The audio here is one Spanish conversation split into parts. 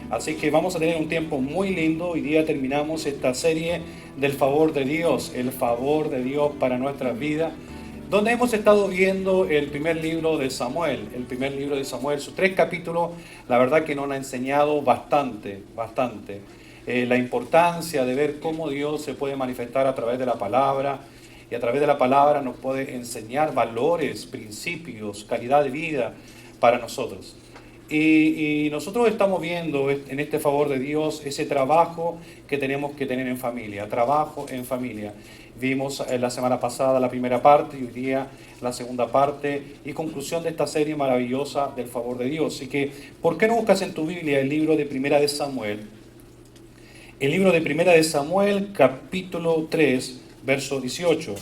Así que vamos a tener un tiempo muy lindo. Hoy día terminamos esta serie del favor de Dios, el favor de Dios para nuestras vidas, donde hemos estado viendo el primer libro de Samuel. El primer libro de Samuel, sus 3 capítulos, la verdad que nos han enseñado bastante. La importancia de ver cómo Dios se puede manifestar a través de la palabra, y a través de la palabra nos puede enseñar valores, principios, calidad de vida para nosotros. Y nosotros estamos viendo en este favor de Dios ese trabajo que tenemos que tener en familia, trabajo en familia. Vimos la semana pasada la primera parte y hoy día la segunda parte y conclusión de esta serie maravillosa del favor de Dios. Así que, ¿por qué no buscas en tu Biblia el libro de Primera de Samuel? El libro de Primera de Samuel, capítulo 3, verso 18.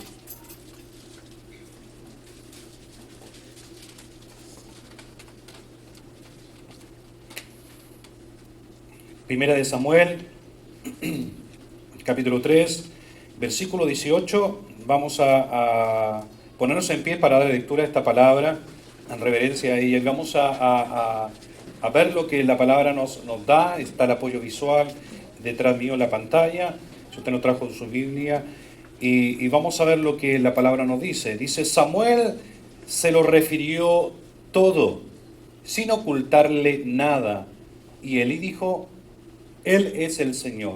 Primera de Samuel, capítulo 3, versículo 18. Vamos a ponernos en pie para dar lectura a esta palabra, en reverencia a ella. Vamos a ver lo que la palabra nos da. Está el apoyo visual detrás mío en la pantalla. Si usted no trajo su Biblia. Y vamos a ver lo que la palabra nos dice. Dice: Samuel se lo refirió todo, sin ocultarle nada. Y Elí dijo: Él es el Señor,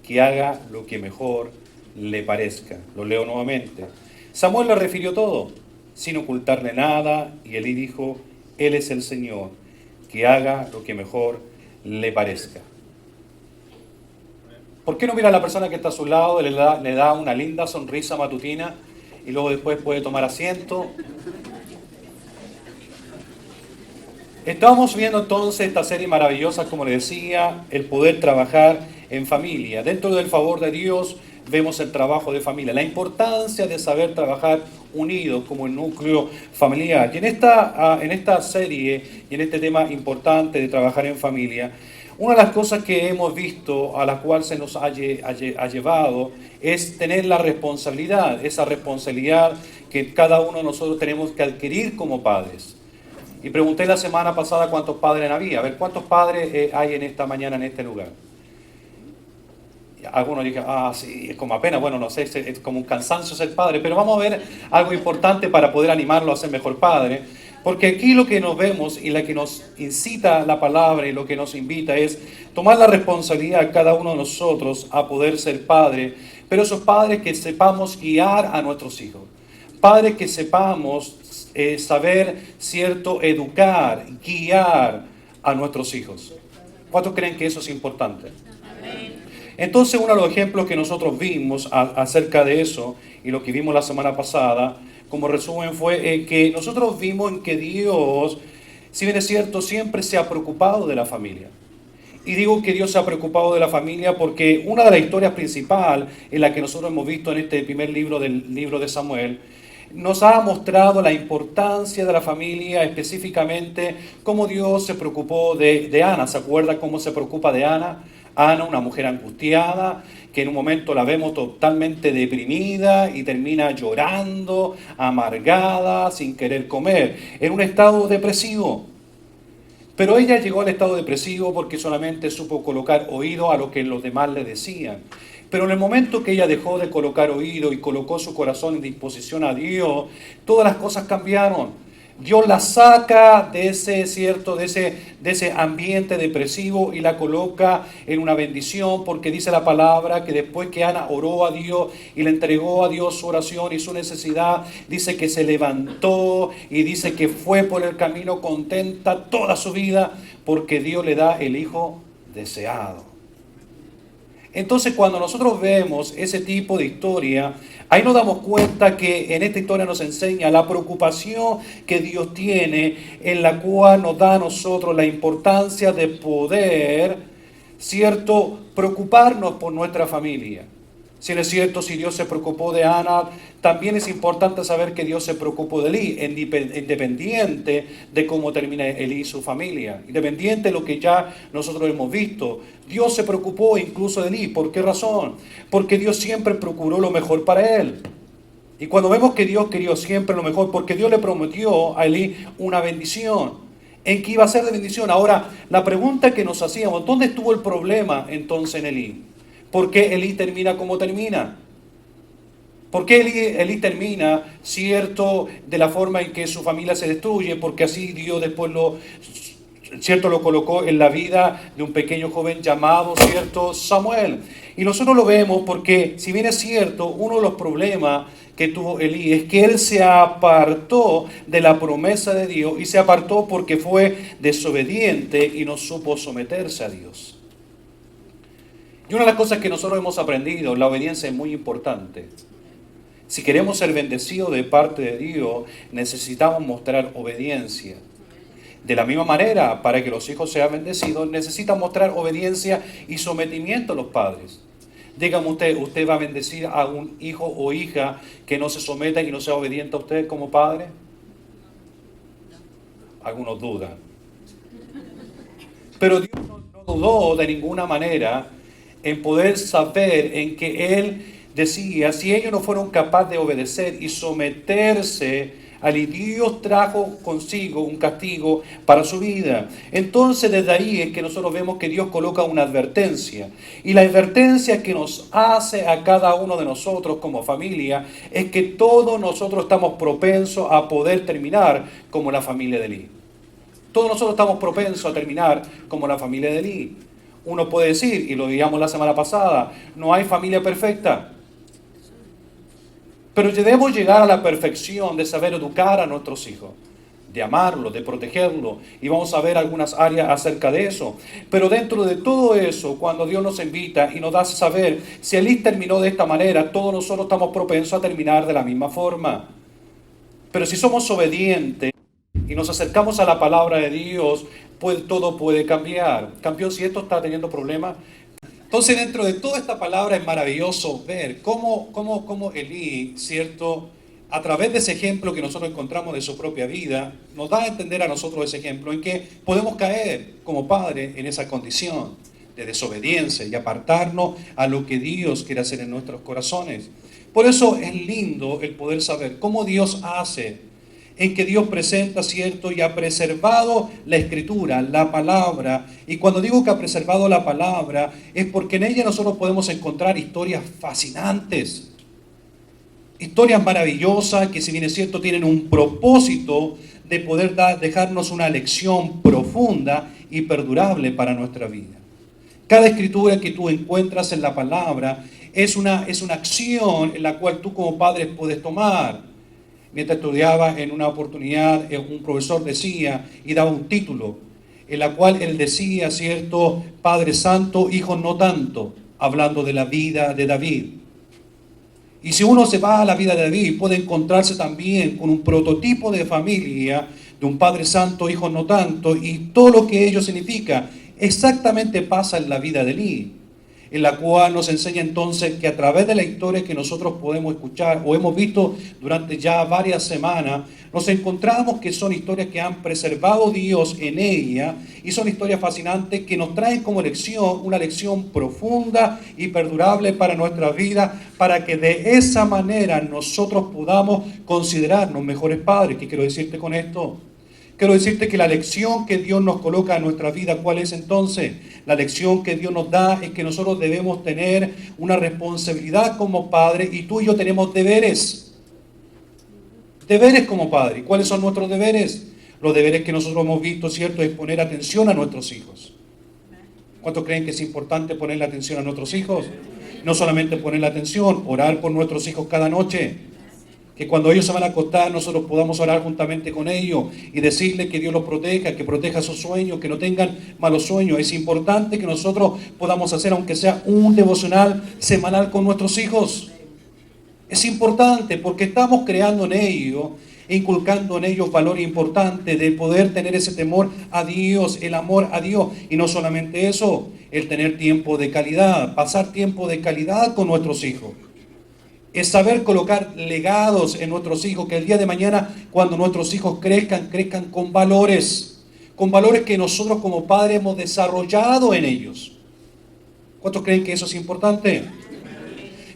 que haga lo que mejor le parezca. Lo leo nuevamente. Samuel le refirió todo, sin ocultarle nada, y Elí dijo: Él es el Señor, que haga lo que mejor le parezca. ¿Por qué no mira a la persona que está a su lado, le da una linda sonrisa matutina y luego después puede tomar asiento? Estamos viendo entonces esta serie maravillosa, como le decía, el poder trabajar en familia. Dentro del favor de Dios vemos el trabajo de familia, la importancia de saber trabajar unidos como el núcleo familiar. Y en esta serie y en este tema importante de trabajar en familia, una de las cosas que hemos visto, a la cual se nos ha llevado, es tener la responsabilidad, esa responsabilidad que cada uno de nosotros tenemos que adquirir como padres. Y pregunté la semana pasada cuántos padres había. A ver, ¿cuántos padres hay en esta mañana en este lugar? Algunos dijeron: sí, es como apenas, bueno, no sé, es como un cansancio ser padre, pero vamos a ver algo importante para poder animarlo a ser mejor padre, porque aquí lo que nos vemos y la que nos incita la palabra y lo que nos invita es tomar la responsabilidad cada uno de nosotros a poder ser padre, pero esos padres que sepamos guiar a nuestros hijos, padres que sepamos saber, cierto, educar, guiar a nuestros hijos. ¿Cuántos creen que eso es importante? Entonces, uno de los ejemplos que nosotros vimos acerca de eso, y lo que vimos la semana pasada, como resumen, fue que nosotros vimos en que Dios, si bien es cierto, siempre se ha preocupado de la familia. Y digo que Dios se ha preocupado de la familia porque una de las historias principales en la que nosotros hemos visto en este primer libro del libro de Samuel, nos ha mostrado la importancia de la familia, específicamente cómo Dios se preocupó de Ana. ¿Se acuerda cómo se preocupa de Ana? Ana, una mujer angustiada, que en un momento la vemos totalmente deprimida y termina llorando, amargada, sin querer comer, en un estado depresivo. Pero ella llegó al estado depresivo porque solamente supo colocar oído a lo que los demás le decían. Pero en el momento que ella dejó de colocar oído y colocó su corazón en disposición a Dios, todas las cosas cambiaron. Dios la saca de ese ambiente depresivo y la coloca en una bendición, porque dice la palabra que después que Ana oró a Dios y le entregó a Dios su oración y su necesidad, dice que se levantó y dice que fue por el camino contenta toda su vida, porque Dios le da el hijo deseado. Entonces, cuando nosotros vemos ese tipo de historia, ahí nos damos cuenta que en esta historia nos enseña la preocupación que Dios tiene, en la cual nos da a nosotros la importancia de poder, cierto, preocuparnos por nuestra familia. Si es cierto, si Dios se preocupó de Ana, también es importante saber que Dios se preocupó de Elí, independiente de cómo termina Elí y su familia, independiente de lo que ya nosotros hemos visto. Dios se preocupó incluso de Elí. ¿Por qué razón? Porque Dios siempre procuró lo mejor para él. Y cuando vemos que Dios quería siempre lo mejor, porque Dios le prometió a Elí una bendición. en que iba a ser de bendición. Ahora, la pregunta que nos hacíamos, ¿dónde estuvo el problema entonces en Elí? ¿Por qué Elí termina como termina? ¿Por qué Elí termina, cierto, de la forma en que su familia se destruye? Porque así Dios después lo colocó en la vida de un pequeño joven llamado, cierto, Samuel. Y nosotros lo vemos porque, si bien es cierto, uno de los problemas que tuvo Elí es que él se apartó de la promesa de Dios y se apartó porque fue desobediente y no supo someterse a Dios. Y una de las cosas que nosotros hemos aprendido, la obediencia es muy importante. Si queremos ser bendecidos de parte de Dios, necesitamos mostrar obediencia. De la misma manera, para que los hijos sean bendecidos, necesitan mostrar obediencia y sometimiento a los padres. Dígame ¿usted va a bendecir a un hijo o hija que no se someta y no sea obediente a usted como padre? Algunos dudan. Pero Dios no dudó de ninguna manera en poder saber en que Él decía, si ellos no fueron capaces de obedecer y someterse al Dios trajo consigo un castigo para su vida. Entonces desde ahí es que nosotros vemos que Dios coloca una advertencia. Y la advertencia que nos hace a cada uno de nosotros como familia es que todos nosotros estamos propensos a poder terminar como la familia de Elí. Todos nosotros estamos propensos a terminar como la familia de Elí. Uno puede decir, y lo digamos la semana pasada, no hay familia perfecta. Pero debemos llegar a la perfección de saber educar a nuestros hijos, de amarlos, de protegerlos. Y vamos a ver algunas áreas acerca de eso. Pero dentro de todo eso, cuando Dios nos invita y nos da a saber, si Elí terminó de esta manera, todos nosotros estamos propensos a terminar de la misma forma. Pero si somos obedientes y nos acercamos a la palabra de Dios, pues todo puede cambiar. Campeón, si esto está teniendo problemas. Entonces, dentro de toda esta palabra es maravilloso ver cómo Elí, ¿cierto?, a través de ese ejemplo que nosotros encontramos de su propia vida, nos da a entender a nosotros ese ejemplo en que podemos caer como padres en esa condición de desobediencia y apartarnos a lo que Dios quiere hacer en nuestros corazones. Por eso es lindo el poder saber cómo Dios hace, en que Dios presenta, ¿cierto? Y ha preservado la Escritura, la palabra. Y cuando digo que ha preservado la palabra, es porque en ella nosotros podemos encontrar historias fascinantes. Historias maravillosas que, si bien es cierto, tienen un propósito de poder dejarnos una lección profunda y perdurable para nuestra vida. Cada escritura que tú encuentras en la palabra es una acción en la cual tú como padre puedes tomar. Mientras estudiaba en una oportunidad, un profesor decía y daba un título, en la cual él decía, ¿cierto?, Padre Santo, Hijo no tanto, hablando de la vida de David. Y si uno se va a la vida de David, puede encontrarse también con un prototipo de familia, de un Padre Santo, Hijo no tanto, y todo lo que ello significa, exactamente pasa en la vida de Elí, en la cual nos enseña entonces que a través de la historia que nosotros podemos escuchar o hemos visto durante ya varias semanas, nos encontramos que son historias que han preservado Dios en ella y son historias fascinantes que nos traen como lección, una lección profunda y perdurable para nuestra vida, para que de esa manera nosotros podamos considerarnos mejores padres. ¿Qué quiero decirte con esto? Quiero decirte que la lección que Dios nos coloca en nuestra vida, ¿cuál es entonces? La lección que Dios nos da es que nosotros debemos tener una responsabilidad como padre y tú y yo tenemos deberes. Deberes como padre. ¿Cuáles son nuestros deberes? Los deberes que nosotros hemos visto, ¿cierto?, es poner atención a nuestros hijos. ¿Cuántos creen que es importante ponerle atención a nuestros hijos? No solamente ponerle atención, orar por nuestros hijos cada noche. Que cuando ellos se van a acostar, nosotros podamos orar juntamente con ellos y decirles que Dios los proteja, que proteja sus sueños, que no tengan malos sueños. Es importante que nosotros podamos hacer, aunque sea un devocional semanal con nuestros hijos. Es importante porque estamos creando en ellos, inculcando en ellos valores importantes de poder tener ese temor a Dios, el amor a Dios. Y no solamente eso, el tener tiempo de calidad, pasar tiempo de calidad con nuestros hijos. Es saber colocar legados en nuestros hijos, que el día de mañana, cuando nuestros hijos crezcan con valores que nosotros como padres hemos desarrollado en ellos. ¿Cuántos creen que eso es importante?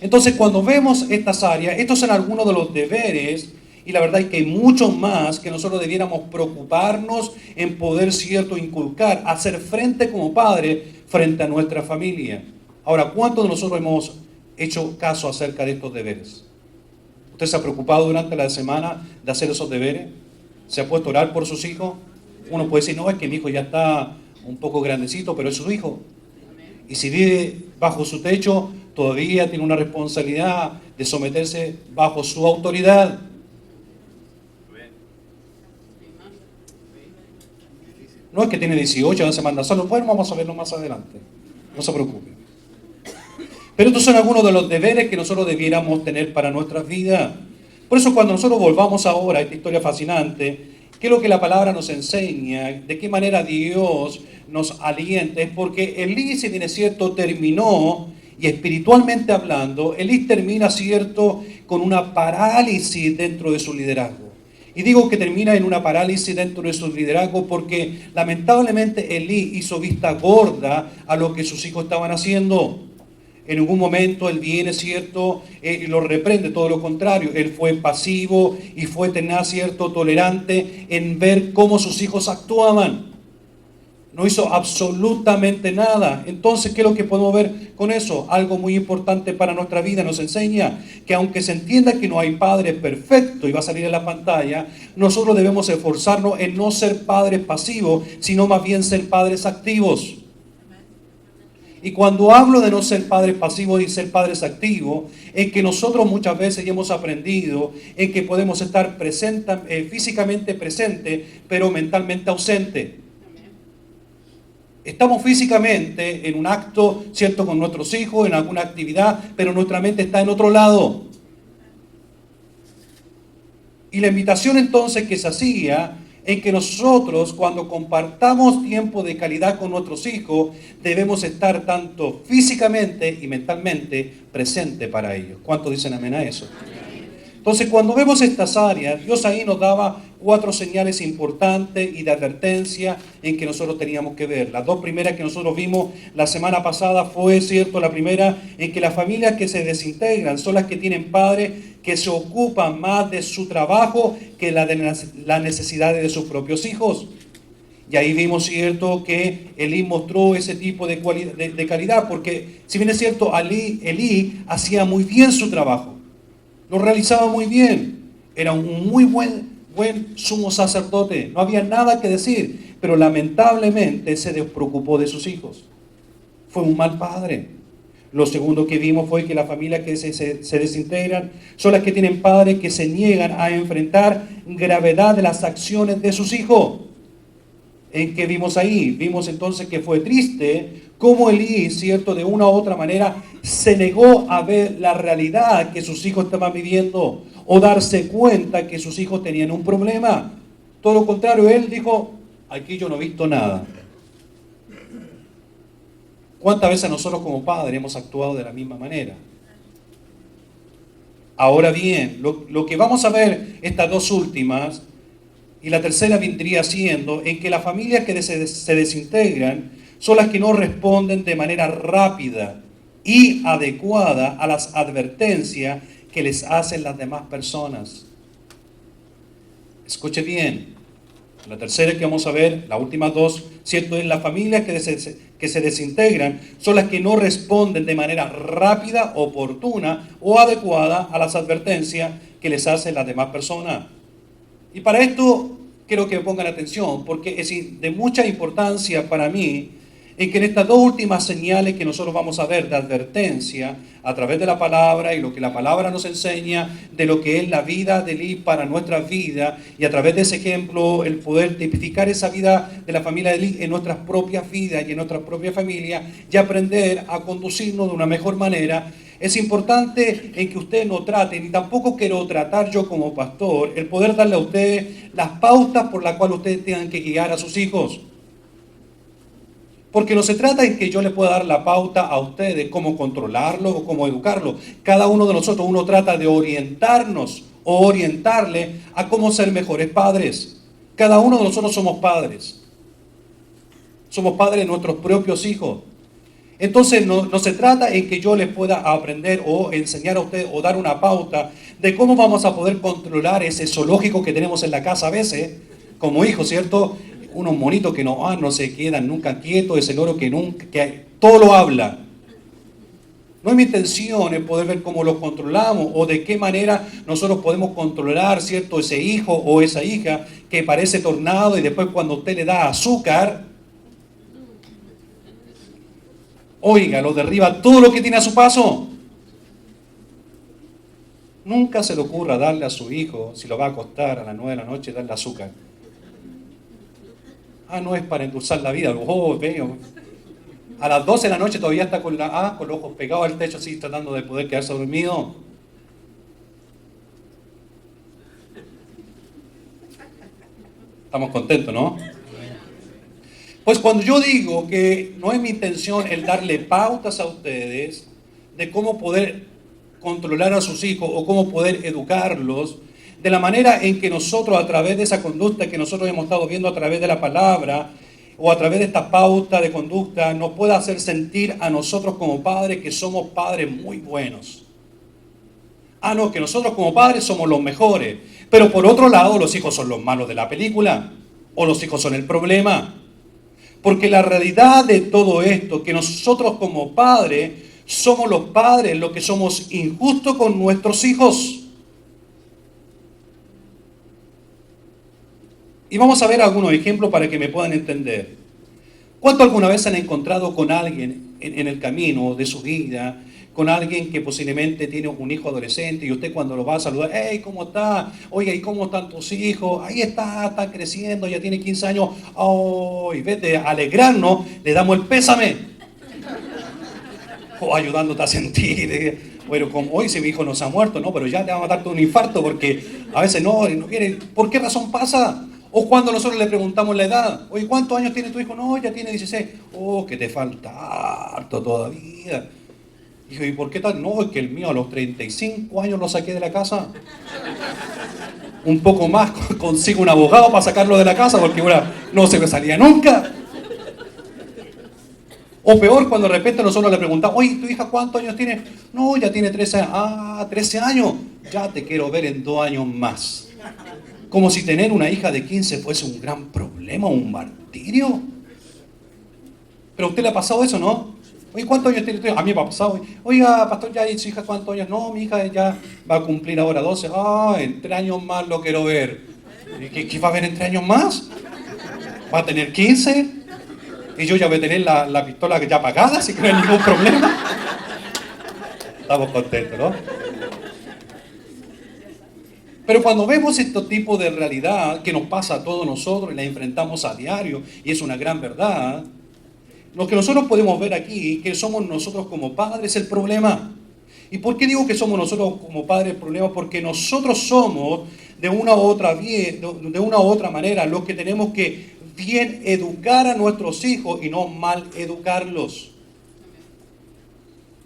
Entonces, cuando vemos estas áreas, estos son algunos de los deberes Y la verdad es que hay mucho más que nosotros debiéramos preocuparnos en poder, cierto, inculcar, hacer frente como padre frente a nuestra familia. Ahora, ¿cuántos de nosotros hemos hecho caso acerca de estos deberes? ¿Usted se ha preocupado durante la semana de hacer esos deberes? ¿Se ha puesto a orar por sus hijos? Uno puede decir, no, es que mi hijo ya está un poco grandecito, pero es su hijo. Y si vive bajo su techo, todavía tiene una responsabilidad de someterse bajo su autoridad. No es que tiene 18, no se manda solo. Bueno, vamos a verlo más adelante. No se preocupe. Pero estos son algunos de los deberes que nosotros debiéramos tener para nuestras vidas. Por eso cuando nosotros volvamos ahora a esta historia fascinante, ¿qué es lo que la palabra nos enseña? ¿De qué manera Dios nos alienta? Es porque Elí, si bien es cierto, terminó, y espiritualmente hablando, Elí termina, cierto, con una parálisis dentro de su liderazgo. Y digo que termina en una parálisis dentro de su liderazgo porque lamentablemente Elí hizo vista gorda a lo que sus hijos estaban haciendo. En algún momento él viene, cierto, y lo reprende, todo lo contrario. Él fue pasivo y fue tenaz, cierto, tolerante en ver cómo sus hijos actuaban. No hizo absolutamente nada. Entonces, ¿qué es lo que podemos ver con eso? Algo muy importante para nuestra vida nos enseña que aunque se entienda que no hay padre perfecto y va a salir en la pantalla, nosotros debemos esforzarnos en no ser padres pasivos, sino más bien ser padres activos. Y cuando hablo de no ser padres pasivos y ser padres activos, es que nosotros muchas veces ya hemos aprendido en que podemos estar físicamente presentes, pero mentalmente ausentes. Estamos físicamente en un acto, cierto, con nuestros hijos, en alguna actividad, pero nuestra mente está en otro lado. Y la invitación entonces que se hacía en que nosotros, cuando compartamos tiempo de calidad con nuestros hijos, debemos estar tanto físicamente y mentalmente presentes para ellos. ¿Cuántos dicen amén a eso? Entonces, cuando vemos estas áreas, Dios ahí nos daba 4 señales importantes y de advertencia en que nosotros teníamos que ver. Las 2 primeras que nosotros vimos la semana pasada fue, cierto, la primera en que las familias que se desintegran son las que tienen padres que se ocupan más de su trabajo que las necesidades de sus propios hijos. Y ahí vimos, cierto, que Elí mostró ese tipo de calidad, porque si bien es cierto, Elí hacía muy bien su trabajo. Lo realizaba muy bien. Era un muy buen sumo sacerdote. No había nada que decir. Pero lamentablemente se despreocupó de sus hijos. Fue un mal padre. Lo segundo que vimos fue que las familias que se desintegran son las que tienen padres que se niegan a enfrentar gravedad de las acciones de sus hijos. ¿En qué vimos ahí? Vimos entonces que fue triste cómo Elí, cierto, de una u otra manera se negó a ver la realidad que sus hijos estaban viviendo o darse cuenta que sus hijos tenían un problema. Todo lo contrario, él dijo, aquí yo no he visto nada. ¿Cuántas veces nosotros como padres hemos actuado de la misma manera? Ahora bien, lo que vamos a ver estas 2 últimas, y la tercera vendría siendo en que las familias que se desintegran son las que no responden de manera rápida y adecuada a las advertencias que les hacen las demás personas. Escuche bien, la tercera que vamos a ver, las últimas 2, cierto, es las familias que se desintegran son las que no responden de manera rápida, oportuna o adecuada a las advertencias que les hacen las demás personas. Y para esto quiero que me pongan atención, porque es de mucha importancia para mí en que en estas 2 últimas señales que nosotros vamos a ver de advertencia a través de la palabra y lo que la palabra nos enseña de lo que es la vida de Elí para nuestra vida, y a través de ese ejemplo el poder tipificar esa vida de la familia de Elí en nuestras propias vidas y en nuestra propia familia y aprender a conducirnos de una mejor manera. Es importante en que ustedes no traten, y tampoco quiero tratar yo como pastor, el poder darle a ustedes las pautas por las cuales ustedes tengan que guiar a sus hijos. Porque no se trata en que yo le pueda dar la pauta a ustedes cómo controlarlo o cómo educarlo. Cada uno de nosotros, uno trata de orientarnos o orientarle a cómo ser mejores padres. Cada uno de nosotros somos padres. Somos padres de nuestros propios hijos. Entonces no se trata en que yo les pueda aprender o enseñar a ustedes o dar una pauta de cómo vamos a poder controlar ese zoológico que tenemos en la casa a veces, como hijos, ¿cierto? Unos monitos que no se quedan nunca quietos, ese loro que nunca, que todo lo habla. No es mi intención es poder ver cómo los controlamos o de qué manera nosotros podemos controlar, ¿cierto?, ese hijo o esa hija que parece tornado y después cuando usted le da azúcar, oiga, lo derriba todo lo que tiene a su paso. Nunca se le ocurra darle a su hijo, si lo va a acostar a las 9 de la noche, darle azúcar. No es para endulzar la vida. Veo. A las 12 de la noche todavía está con los ojos pegados al techo, así tratando de poder quedarse dormido. Estamos contentos, ¿no? Pues cuando yo digo que no es mi intención el darle pautas a ustedes de cómo poder controlar a sus hijos o cómo poder educarlos, de la manera en que nosotros a través de esa conducta que nosotros hemos estado viendo a través de la palabra o a través de esta pauta de conducta, nos pueda hacer sentir a nosotros como padres que somos padres muy buenos. No, que nosotros como padres somos los mejores. Pero por otro lado, los hijos son los malos de la película o los hijos son el problema. Porque la realidad de todo esto, que nosotros como padres somos los padres los que somos injustos con nuestros hijos. Y vamos a ver algunos ejemplos para que me puedan entender. ¿Cuánto alguna vez se han encontrado con alguien en el camino de su vida, con alguien que posiblemente tiene un hijo adolescente y usted cuando lo va a saludar, hey, ¿cómo está? Oiga, ¿y cómo están tus hijos? Ahí está creciendo, ya tiene 15 años. Y en vez de alegrarnos, le damos el pésame. O ayudándote a sentir. Bueno, como hoy si mi hijo no se ha muerto, no, pero ya le va a matar todo un infarto porque a veces no quiere. ¿Por qué razón pasa? O cuando nosotros le preguntamos la edad, oye, ¿cuántos años tiene tu hijo? No, ya tiene 16. Que te falta harto todavía. Dijo, ¿y por qué tal? No, es que el mío a los 35 años lo saqué de la casa. Un poco más consigo un abogado para sacarlo de la casa porque ahora no se me salía nunca. O peor, cuando de repente nosotros le preguntamos, oye, ¿tu hija cuántos años tiene? No, ya tiene 13 años. 13 años. Ya te quiero ver en 2 años más. Como si tener una hija de 15 fuese un gran problema, un martirio. Pero a usted le ha pasado eso, ¿no? Oye, ¿cuántos años tiene tu hija? A mí me ha pasado. Oiga, pastor, ¿ya y su hija cuántos años? No, mi hija ya va a cumplir ahora 12. En 3 años más lo quiero ver. ¿Qué va a ver en 3 años más? ¿Va a tener 15? Y yo ya voy a tener la pistola ya apagada, así que no hay ningún problema. Estamos contentos, ¿no? Pero cuando vemos este tipo de realidad que nos pasa a todos nosotros y la enfrentamos a diario, y es una gran verdad, lo que nosotros podemos ver aquí, que somos nosotros como padres el problema. ¿Y por qué digo que somos nosotros como padres el problema? Porque nosotros somos de una u otra manera los que tenemos que bien educar a nuestros hijos y no mal educarlos.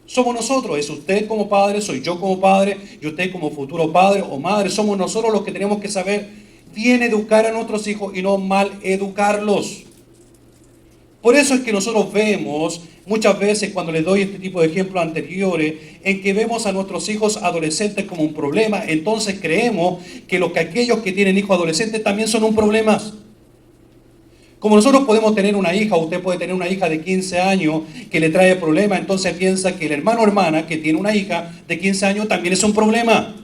Somos nosotros, es usted como padre, soy yo como padre, y usted como futuro padre o madre, somos nosotros los que tenemos que saber bien educar a nuestros hijos y no mal educarlos. Por eso es que nosotros vemos muchas veces cuando les doy este tipo de ejemplos anteriores, en que vemos a nuestros hijos adolescentes como un problema, entonces creemos que aquellos que tienen hijos adolescentes también son un problema. Como nosotros podemos tener una hija, usted puede tener una hija de 15 años que le trae problemas, entonces piensa que el hermano o hermana que tiene una hija de 15 años también es un problema.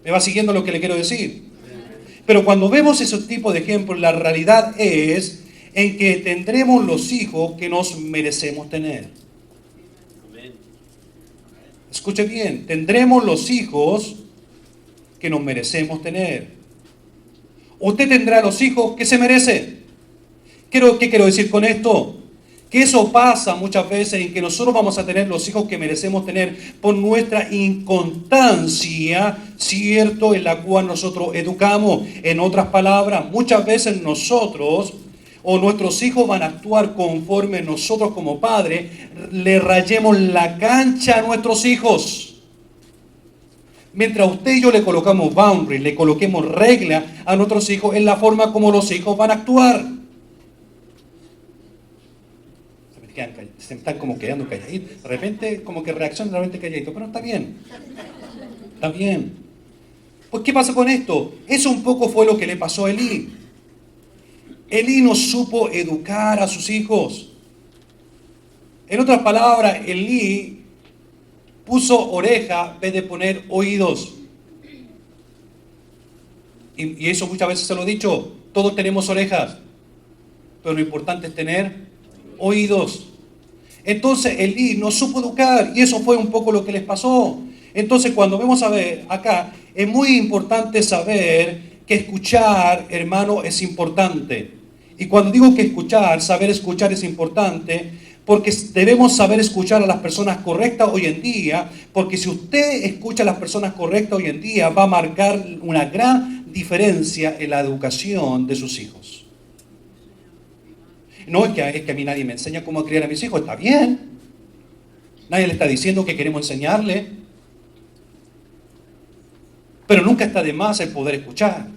¿Me va siguiendo lo que le quiero decir? Pero cuando vemos ese tipo de ejemplos, la realidad es en que tendremos los hijos que nos merecemos tener. Escuche bien, tendremos los hijos que nos merecemos tener. Usted tendrá los hijos que se merece. ¿Qué quiero decir con esto? Que eso pasa muchas veces en que nosotros vamos a tener los hijos que merecemos tener por nuestra inconstancia, ¿cierto?, en la cual nosotros educamos. En otras palabras, muchas veces nosotros o nuestros hijos van a actuar conforme nosotros como padres le rayemos la cancha a nuestros hijos. Mientras usted y yo le colocamos boundaries, le coloquemos reglas a nuestros hijos, es la forma como los hijos van a actuar. Se me están como quedando calladitos. De repente como que reaccionan, de repente calladitos, pero está bien. Está bien. Pues, ¿qué pasa con esto? Eso un poco fue lo que le pasó a Elí. Elí no supo educar a sus hijos. En otras palabras, Elí puso oreja en vez de poner oídos. Y eso muchas veces se lo he dicho, todos tenemos orejas, pero lo importante es tener oídos. Entonces Elí no supo educar y eso fue un poco lo que les pasó. Entonces cuando vemos a ver acá, es muy importante saber que escuchar, hermano, es importante. Y cuando digo que escuchar, saber escuchar es importante, porque debemos saber escuchar a las personas correctas hoy en día, porque si usted escucha a las personas correctas hoy en día, va a marcar una gran diferencia en la educación de sus hijos. No es que a mí nadie me enseña cómo criar a mis hijos, está bien. Nadie le está diciendo que queremos enseñarle. Pero nunca está de más el poder escuchar,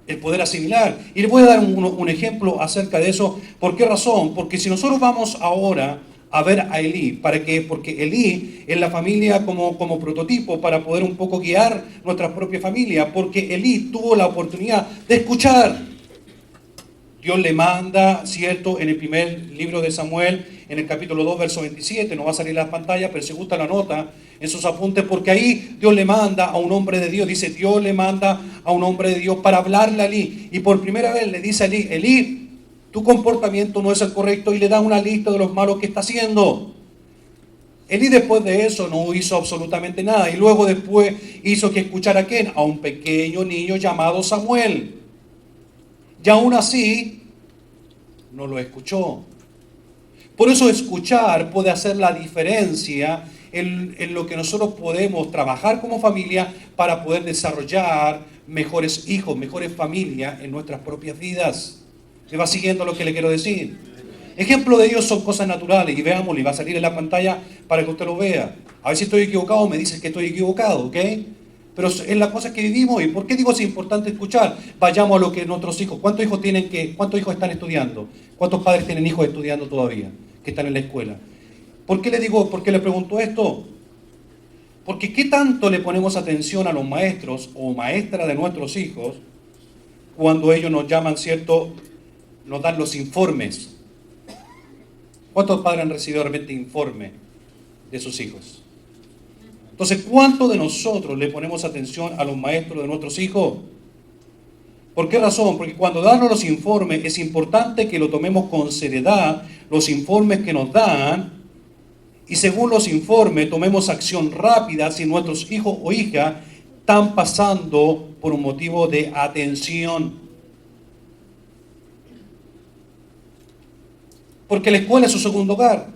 el poder asimilar. Y le voy a dar un ejemplo acerca de eso. ¿Por qué razón? Porque si nosotros vamos ahora a ver a Elí, ¿para qué? Porque Elí es la familia como prototipo para poder un poco guiar nuestra propia familia. Porque Elí tuvo la oportunidad de escuchar. Dios le manda, ¿cierto? En el primer libro de Samuel, en el capítulo 2, verso 27, no va a salir en la pantalla, pero si gusta la nota en sus apuntes, porque ahí Dios le manda a un hombre de Dios, dice, Dios le manda a un hombre de Dios para hablarle a Elí. Y por primera vez le dice a Elí, Elí, tu comportamiento no es el correcto, y le da una lista de los malos que está haciendo. Elí después de eso no hizo absolutamente nada, y luego después hizo que escuchara a quién, a un pequeño niño llamado Samuel. Y aún así, no lo escuchó. Por eso escuchar puede hacer la diferencia en lo que nosotros podemos trabajar como familia para poder desarrollar mejores hijos, mejores familias en nuestras propias vidas. ¿Se va siguiendo lo que le quiero decir? Ejemplo de ellos son cosas naturales y veámoslo, y va a salir en la pantalla para que usted lo vea. A ver si estoy equivocado, me dices que estoy equivocado, ¿ok? Pero es la cosa que vivimos. ¿Y por qué digo es importante escuchar? Vayamos a lo que nuestros hijos, ¿cuántos hijos están estudiando? ¿Cuántos padres tienen hijos estudiando todavía? Que están en la escuela. ¿Por qué le pregunto esto? Porque ¿qué tanto le ponemos atención a los maestros o maestras de nuestros hijos cuando ellos nos llaman, ¿cierto? Nos dan los informes. ¿Cuántos padres han recibido realmente informe de sus hijos? Entonces, ¿cuánto de nosotros le ponemos atención a los maestros de nuestros hijos? ¿Por qué razón? Porque cuando dan los informes es importante que lo tomemos con seriedad, los informes que nos dan, y según los informes tomemos acción rápida si nuestros hijos o hijas están pasando por un motivo de atención. Porque la escuela es su segundo hogar.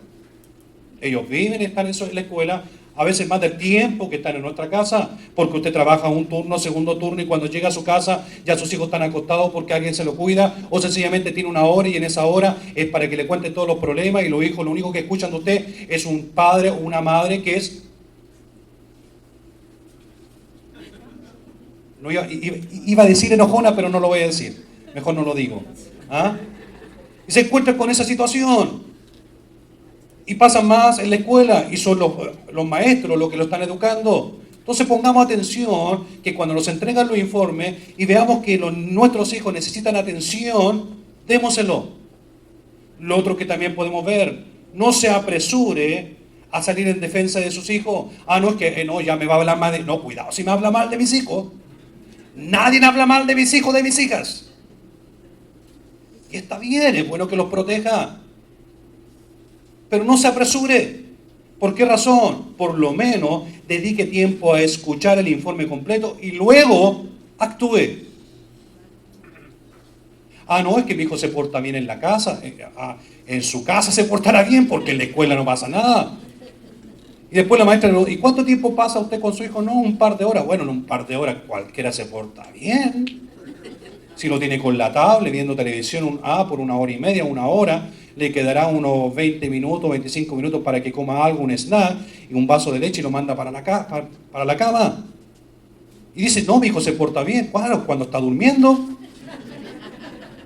Ellos viven, están en la escuela, a veces más del tiempo que están en nuestra casa, porque usted trabaja un turno, segundo turno, y cuando llega a su casa ya sus hijos están acostados porque alguien se lo cuida, o sencillamente tiene una hora y en esa hora es para que le cuente todos los problemas, y los hijos lo único que escuchan de usted es un padre o una madre que es... No, iba a decir enojona, pero no lo voy a decir, mejor no lo digo. ¿Ah? Y se encuentra con esa situación. Y pasan más en la escuela y son los maestros los que lo están educando. Entonces pongamos atención que cuando nos entregan los informes y veamos que nuestros hijos necesitan atención, démoselo. Lo otro que también podemos ver, no se apresure a salir en defensa de sus hijos. Ah, no, es que no, ya me va a hablar mal de... No, cuidado, si me habla mal de mis hijos. Nadie habla mal de mis hijos, de mis hijas. Y está bien, es bueno que los proteja. Pero no se apresure. ¿Por qué razón? Por lo menos dedique tiempo a escuchar el informe completo y luego actúe. Ah, no, es que mi hijo se porta bien en la casa. En su casa se portará bien porque en la escuela no pasa nada. Y después la maestra le dice, ¿y cuánto tiempo pasa usted con su hijo? No, un par de horas. Bueno, en un par de horas cualquiera se porta bien. Si lo tiene con la tablet, viendo televisión por una hora y media, una hora, le quedará unos 20 minutos, 25 minutos para que coma algo, un snack y un vaso de leche y lo manda para la cama. Y dice, no, mi hijo se porta bien. Claro, cuando está durmiendo.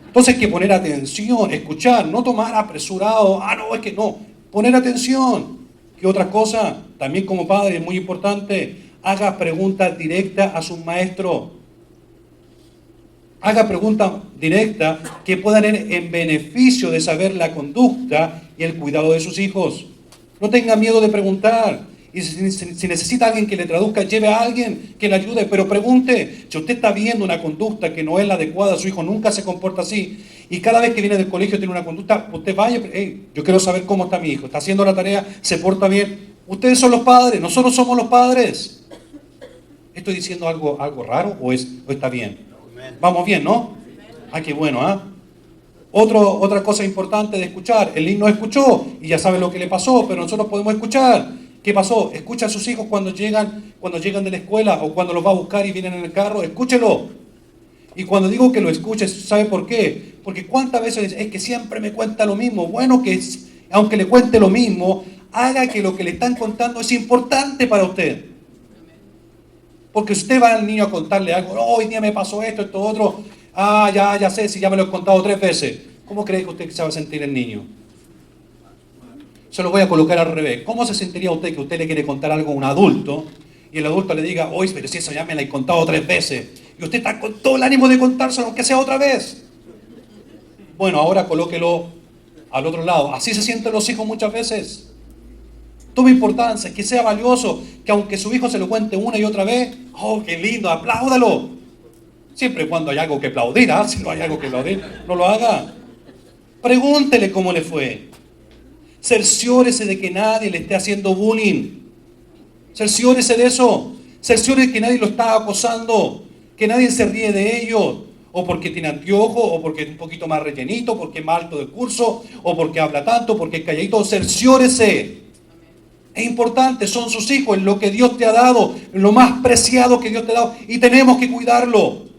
Entonces hay que poner atención, escuchar, no tomar apresurado. Ah, no, es que no. Poner atención. ¿Qué otra cosa? También como padre es muy importante. haga preguntas directas a sus maestros. Haga preguntas directas que puedan ir en beneficio de saber la conducta y el cuidado de sus hijos. No tenga miedo de preguntar. Y si necesita alguien que le traduzca, lleve a alguien que le ayude, pero pregunte. Si usted está viendo una conducta que no es la adecuada, su hijo nunca se comporta así, y cada vez que viene del colegio tiene una conducta, usted vaya, hey, yo quiero saber cómo está mi hijo, está haciendo la tarea, se porta bien. Ustedes son los padres, nosotros somos los padres. ¿Estoy diciendo algo raro o está bien? Vamos bien, ¿no? Ah, qué bueno, ¿ah? Otra cosa importante de escuchar. El niño escuchó y ya sabe lo que le pasó, pero nosotros podemos escuchar. ¿Qué pasó? Escucha a sus hijos cuando llegan de la escuela o cuando los va a buscar y vienen en el carro. Escúchelo. Y cuando digo que lo escuches, ¿sabe por qué? Porque cuántas veces es que siempre me cuenta lo mismo. Bueno, aunque le cuente lo mismo, haga que lo que le están contando es importante para usted. Porque usted va al niño a contarle algo, no, hoy día me pasó esto otro, ya sé, si ya me lo he contado 3 veces. ¿Cómo cree que usted se va a sentir el niño? Se lo voy a colocar al revés. ¿Cómo se sentiría usted que usted le quiere contar algo a un adulto y el adulto le diga, oye, pero si eso ya me lo he contado 3 veces, y usted está con todo el ánimo de contárselo, aunque sea otra vez? Bueno, ahora colóquelo al otro lado. Así se sienten los hijos muchas veces. Toma importancia, que sea valioso, que aunque su hijo se lo cuente una y otra vez, ¡oh, qué lindo! ¡Apláudalo! Siempre y cuando hay algo que aplaudir, ¿ah? Si no hay algo que aplaudir, no lo haga. Pregúntele cómo le fue. Cerciórese de que nadie le esté haciendo bullying. Cerciórese de eso. Cerciórese de que nadie lo está acosando, que nadie se ríe de ellos, o porque tiene anteojos, o porque es un poquito más rellenito, porque es más alto de curso, o porque habla tanto, porque es calladito. Cerciórese. Es importante, son sus hijos, es lo que Dios te ha dado, lo más preciado que Dios te ha dado, y tenemos que cuidarlo.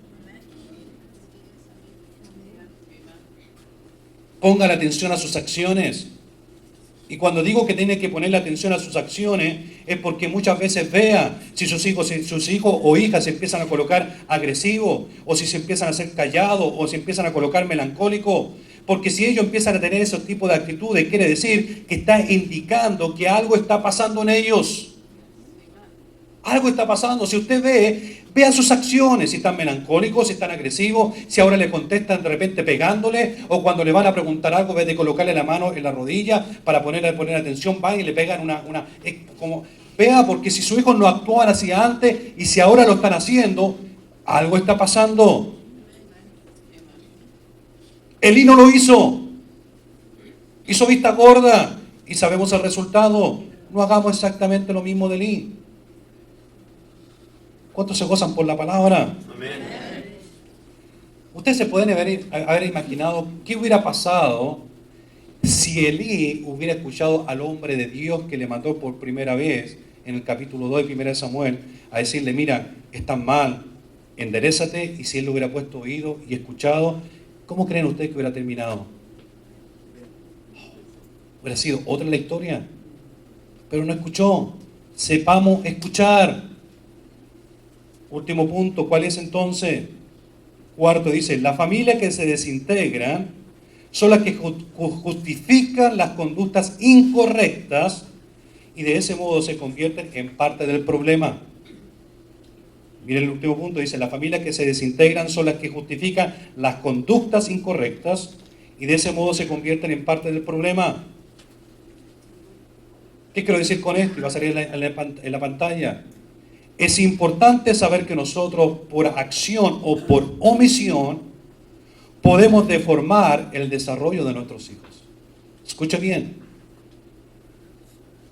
Ponga la atención a sus acciones. Y cuando digo que tiene que poner la atención a sus acciones, es porque muchas veces vea si sus hijos o hijas se empiezan a colocar agresivos, o si se empiezan a hacer callados, o se empiezan a colocar melancólicos. Porque si ellos empiezan a tener ese tipo de actitudes, quiere decir que está indicando que algo está pasando en ellos. Algo está pasando. Si usted vea sus acciones, si están melancólicos, si están agresivos, si ahora le contestan de repente pegándole, o cuando le van a preguntar algo, en vez de colocarle la mano en la rodilla para poner atención, van y le pegan vea, porque si sus hijos no actuaban así antes y si ahora lo están haciendo, algo está pasando. Elí no lo hizo vista gorda y sabemos el resultado. No hagamos exactamente lo mismo de Elí. ¿Cuántos se gozan por la palabra? Amén. Ustedes se pueden haber imaginado qué hubiera pasado si Elí hubiera escuchado al hombre de Dios que le mandó por primera vez en el capítulo 2 de 1 Samuel a decirle, mira, estás mal, enderézate. Y si él le hubiera puesto oído y escuchado, ¿cómo creen ustedes que hubiera terminado? Hubiera sido otra la historia. Pero no escuchó. Sepamos escuchar. Último punto, ¿cuál es entonces? Cuarto, dice, las familias que se desintegran son las que justifican las conductas incorrectas y de ese modo se convierten en parte del problema. Miren el último punto, dice, las familias que se desintegran son las que justifican las conductas incorrectas y de ese modo se convierten en parte del problema. ¿Qué quiero decir con esto? Y va a salir en la pantalla. Es importante saber que nosotros, por acción o por omisión, podemos deformar el desarrollo de nuestros hijos. Escucha bien.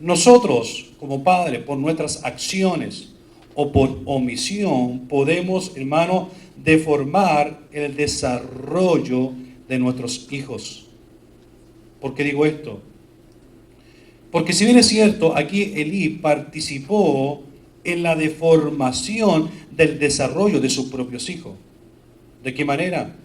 Nosotros, como padres, por nuestras acciones o por omisión, podemos, hermano, deformar el desarrollo de nuestros hijos. ¿Por qué digo esto? Porque si bien es cierto, aquí Elí participó en la deformación del desarrollo de sus propios hijos. ¿De qué manera?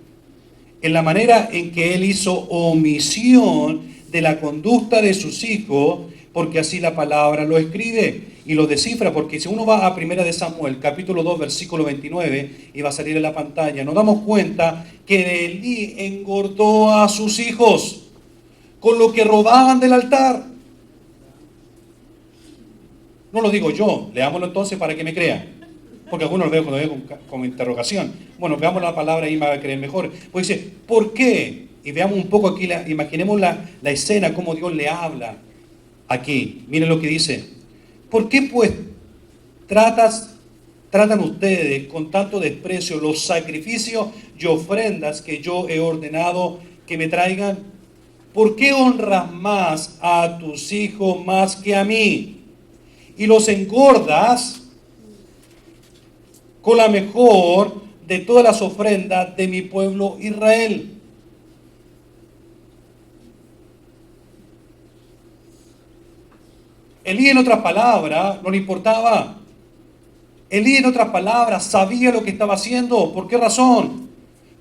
En la manera en que él hizo omisión de la conducta de sus hijos, porque así la palabra lo escribe y lo descifra, porque si uno va a 1 Samuel, capítulo 2, versículo 29, y va a salir en la pantalla, nos damos cuenta que Elí engordó a sus hijos con lo que robaban del altar. No lo digo yo, leámoslo entonces para que me crean. Porque algunos lo veo cuando veo con interrogación. Bueno, veamos la palabra y me va a creer mejor. Pues dice, ¿por qué? Y veamos un poco aquí, imaginemos la escena, cómo Dios le habla aquí. Miren lo que dice. ¿Por qué pues tratan ustedes con tanto desprecio los sacrificios y ofrendas que yo he ordenado que me traigan? ¿Por qué honras más a tus hijos más que a mí? Y los engordas con la mejor de todas las ofrendas de mi pueblo Israel. Elí, en otras palabras, no le importaba. Elí, en otras palabras, sabía lo que estaba haciendo. ¿Por qué razón?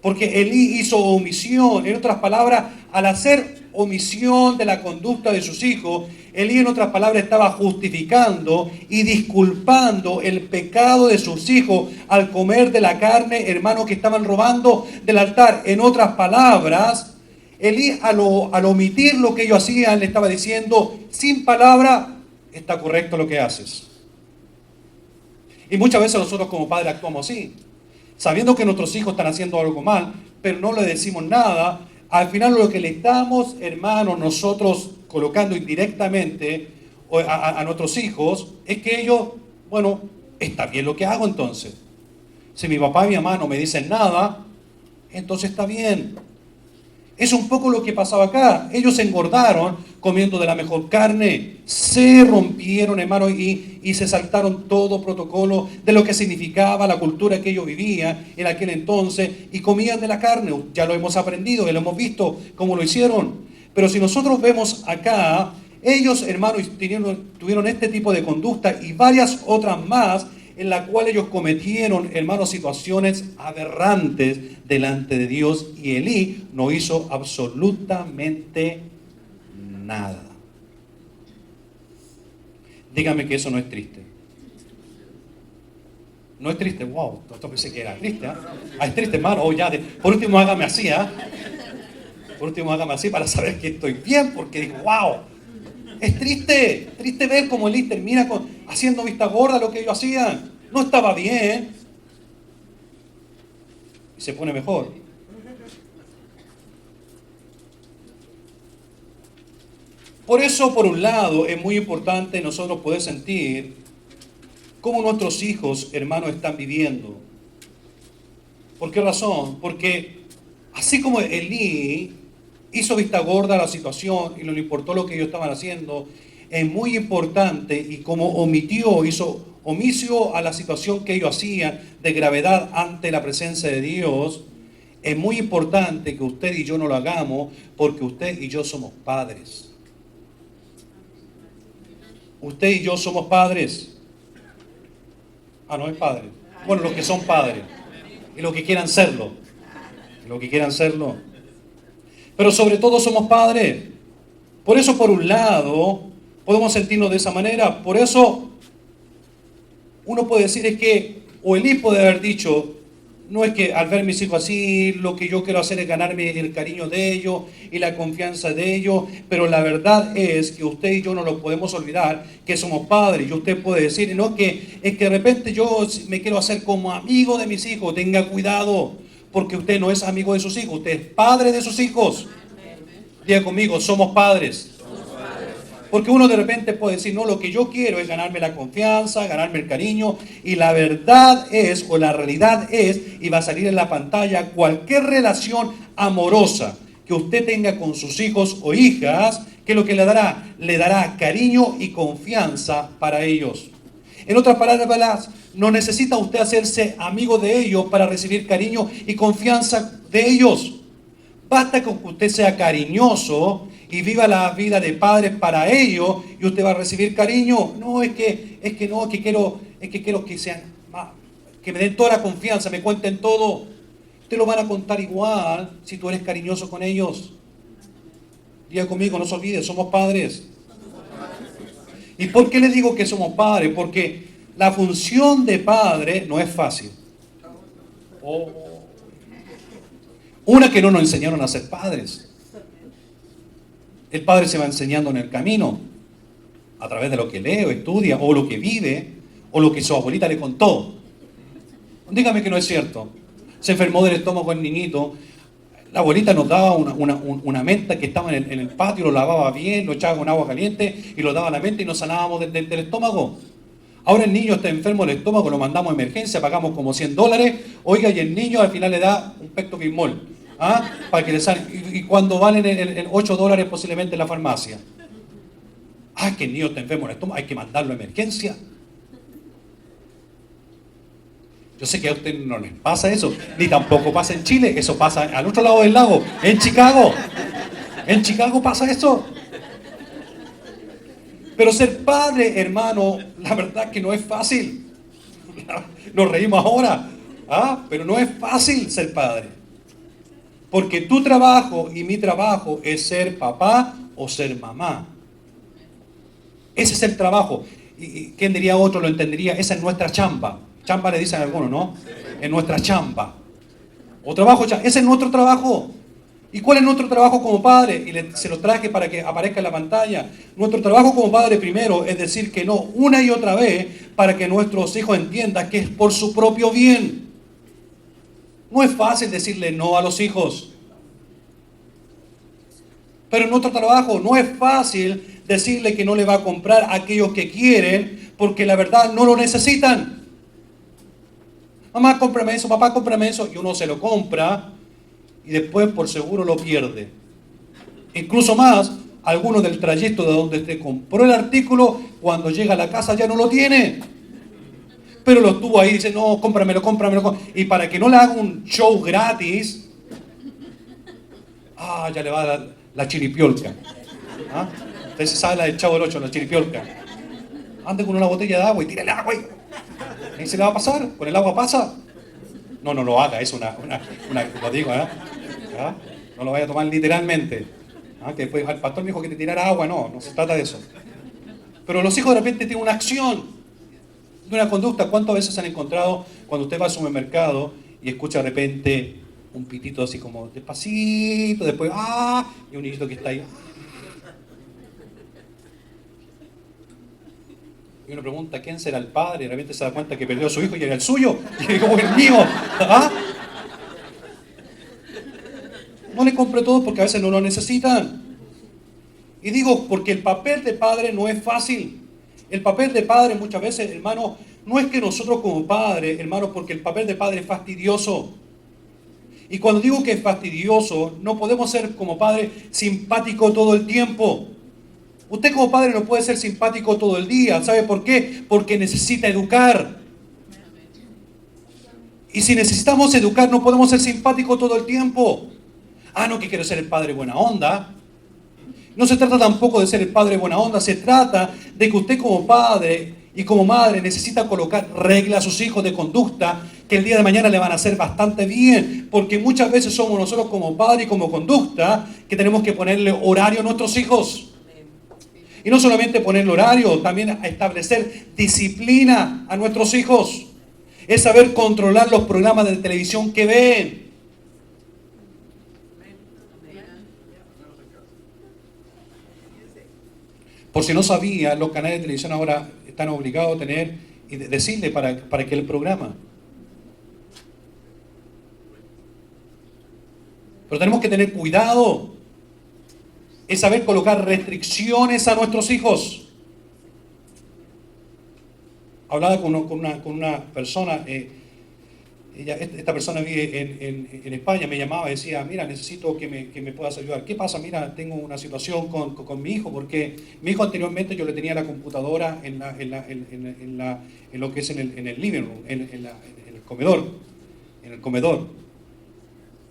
Porque Elí hizo omisión. En otras palabras, al hacer omisión de la conducta de sus hijos, Elí, en otras palabras, estaba justificando y disculpando el pecado de sus hijos al comer de la carne, hermanos, que estaban robando del altar. En otras palabras, Elí, al omitir lo que ellos hacían, le estaba diciendo, sin palabra, está correcto lo que haces. Y muchas veces nosotros como padres actuamos así, sabiendo que nuestros hijos están haciendo algo mal, pero no le decimos nada. Al final lo que le estamos, hermanos, nosotros colocando indirectamente a nuestros hijos, es que ellos, bueno, está bien lo que hago entonces. Si mi papá y mi mamá no me dicen nada, entonces está bien. Es un poco lo que pasaba acá. Ellos se engordaron comiendo de la mejor carne, se rompieron, hermano, y se saltaron todo protocolo de lo que significaba la cultura que ellos vivían en aquel entonces y comían de la carne. Ya lo hemos aprendido, ya lo hemos visto cómo lo hicieron. Pero si nosotros vemos acá, ellos, hermanos, tuvieron este tipo de conducta y varias otras más en la cual ellos cometieron, hermanos, situaciones aberrantes delante de Dios, y Elí no hizo absolutamente nada. Dígame que eso no es triste. No es triste, wow, esto pensé que era triste, ¿eh? Ah, es triste, hermano, oh, ya, por último hágame así, ¿eh? Por último hágame así para saber que estoy bien, porque digo, wow, es triste ver cómo Elí termina haciendo vista gorda lo que ellos hacían. No estaba bien. Y se pone mejor. Por eso, por un lado, es muy importante nosotros poder sentir cómo nuestros hijos, hermanos, están viviendo. ¿Por qué razón? Porque así como Elí hizo vista gorda a la situación y no le importó lo que ellos estaban haciendo, es muy importante, y como hizo omiso a la situación que ellos hacían de gravedad ante la presencia de Dios, es muy importante que usted y yo no lo hagamos, porque usted y yo somos padres. Usted y yo somos padres. Ah, no es padre. Bueno, los que son padres. Y los que quieran serlo. Pero sobre todo somos padres. Por eso, por un lado, podemos sentirnos de esa manera. Por eso, uno puede decir es que, o Elí puede haber dicho, no es que al ver mis hijos así, lo que yo quiero hacer es ganarme el cariño de ellos y la confianza de ellos, pero la verdad es que usted y yo no lo podemos olvidar, que somos padres. Y usted puede decir, no, que es que de repente yo me quiero hacer como amigo de mis hijos. Tenga cuidado, porque usted no es amigo de sus hijos, usted es padre de sus hijos. Diga conmigo, somos padres. Porque uno de repente puede decir, no, lo que yo quiero es ganarme la confianza, ganarme el cariño, y la verdad es, o la realidad es, y va a salir en la pantalla, cualquier relación amorosa que usted tenga con sus hijos o hijas, ¿qué es lo que le dará? Le dará cariño y confianza para ellos. En otras palabras, no necesita usted hacerse amigo de ellos para recibir cariño y confianza de ellos. Basta con que usted sea cariñoso y viva la vida de padres para ellos, y usted va a recibir cariño. No, es que quiero que sean más, que me den toda la confianza, me cuenten todo. Te lo van a contar igual si tú eres cariñoso con ellos. Diga conmigo, no se olvide, somos padres. ¿Y por qué le digo que somos padres? Porque la función de padre no es fácil. Una, que no nos enseñaron a ser padres. El padre se va enseñando en el camino. a través de lo que lee o estudia, o lo que vive, o lo que su abuelita le contó. Dígame que no es cierto. Se enfermó del estómago el niñito. La abuelita nos daba una menta que estaba en el patio, lo lavaba bien, lo echaba con agua caliente y lo daba a la menta y nos sanábamos del estómago. Ahora el niño está enfermo del estómago, lo mandamos a emergencia, pagamos como $100. Oiga, y el niño al final le da un Pepto-Bismol, ¿ah? Para que le salga. Y cuando valen el $8 posiblemente en la farmacia. Ah, que el niño está enfermo del estómago, hay que mandarlo a emergencia. Yo sé que a usted no les pasa eso, ni tampoco pasa en Chile, eso pasa al otro lado del lago, en Chicago. En Chicago pasa eso. Pero ser padre, hermano, la verdad que no es fácil. Nos reímos ahora, pero no es fácil ser padre. Porque tu trabajo y mi trabajo es ser papá o ser mamá. Ese es el trabajo. ¿Y quién diría otro lo entendería? Esa es nuestra chamba. Chamba le dicen a algunos, ¿no? En nuestra chamba. O trabajo, ese es nuestro trabajo. ¿Y cuál es nuestro trabajo como padre? Y se lo traje para que aparezca en la pantalla. Nuestro trabajo como padre primero es decir que no una y otra vez para que nuestros hijos entiendan que es por su propio bien. No es fácil decirle no a los hijos. Pero en nuestro trabajo no es fácil decirle que no le va a comprar a aquellos que quieren porque la verdad no lo necesitan. Mamá, cómprame eso, papá, cómprame eso. Y uno se lo compra y después por seguro lo pierde. Incluso más, algunos del trayecto de donde te compró el artículo, cuando llega a la casa ya no lo tiene. Pero lo tuvo ahí y dice, no, cómpramelo, cómpramelo. Y para que no le haga un show gratis, ya le va a dar la chiripiolca. Usted se sabe la del Chavo del Ocho, la chiripiolca. Ande con una botella de agua y tírale agua. ¿Y se le va a pasar? ¿Con el agua pasa? No lo haga, es lo digo, no lo vaya a tomar literalmente. Que después el pastor me dijo que te tirara agua, no se trata de eso. Pero los hijos de repente tienen una acción, una conducta. ¿Cuántas veces se han encontrado cuando usted va al supermercado y escucha de repente un pitito así como despacito, después y un niñito que está ahí? Y uno pregunta, ¿quién será el padre? Y de repente se da cuenta que perdió a su hijo y era el suyo. Y digo, el mío. No le compre todo porque a veces no lo necesitan. Y digo, porque el papel de padre no es fácil. El papel de padre muchas veces, hermano, no es que nosotros como padres, hermano, porque el papel de padre es fastidioso. Y cuando digo que es fastidioso, no podemos ser como padre simpático todo el tiempo. Usted como padre no puede ser simpático todo el día. ¿Sabe por qué? Porque necesita educar. Y si necesitamos educar, no podemos ser simpáticos todo el tiempo. No, que quiero ser el padre buena onda. No se trata tampoco de ser el padre buena onda. Se trata de que usted como padre y como madre necesita colocar reglas a sus hijos de conducta que el día de mañana le van a hacer bastante bien. Porque muchas veces somos nosotros como padre y como conducta que tenemos que ponerle horario a nuestros hijos. Y no solamente ponerle horario, también establecer disciplina a nuestros hijos. Es saber controlar los programas de televisión que ven. Por si no sabía, los canales de televisión ahora están obligados a tener y decirle para que el programa. Pero tenemos que tener cuidado. Es saber colocar restricciones a nuestros hijos. Hablaba con una persona, esta persona vive en España, me llamaba y decía, mira, necesito que me puedas ayudar. ¿Qué pasa? Mira, tengo una situación con mi hijo, porque mi hijo anteriormente yo le tenía la computadora en lo que es en el living room, en el comedor.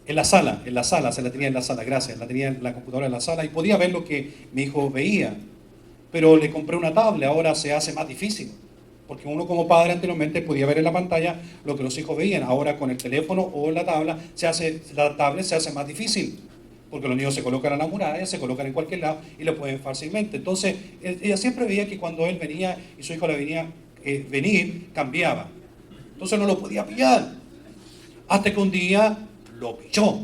En la sala, se la tenía en la sala, gracias, la tenía en la computadora en la sala y podía ver lo que mi hijo veía. Pero le compré una tablet, ahora se hace más difícil. Porque uno como padre anteriormente podía ver en la pantalla lo que los hijos veían. Ahora con el teléfono o la tablet se hace más difícil. Porque los niños se colocan a la muralla, se colocan en cualquier lado y lo pueden fácilmente. Entonces, ella siempre veía que cuando él venía y su hijo le venía venir, cambiaba. Entonces no lo podía pillar. Hasta que un día lo pilló.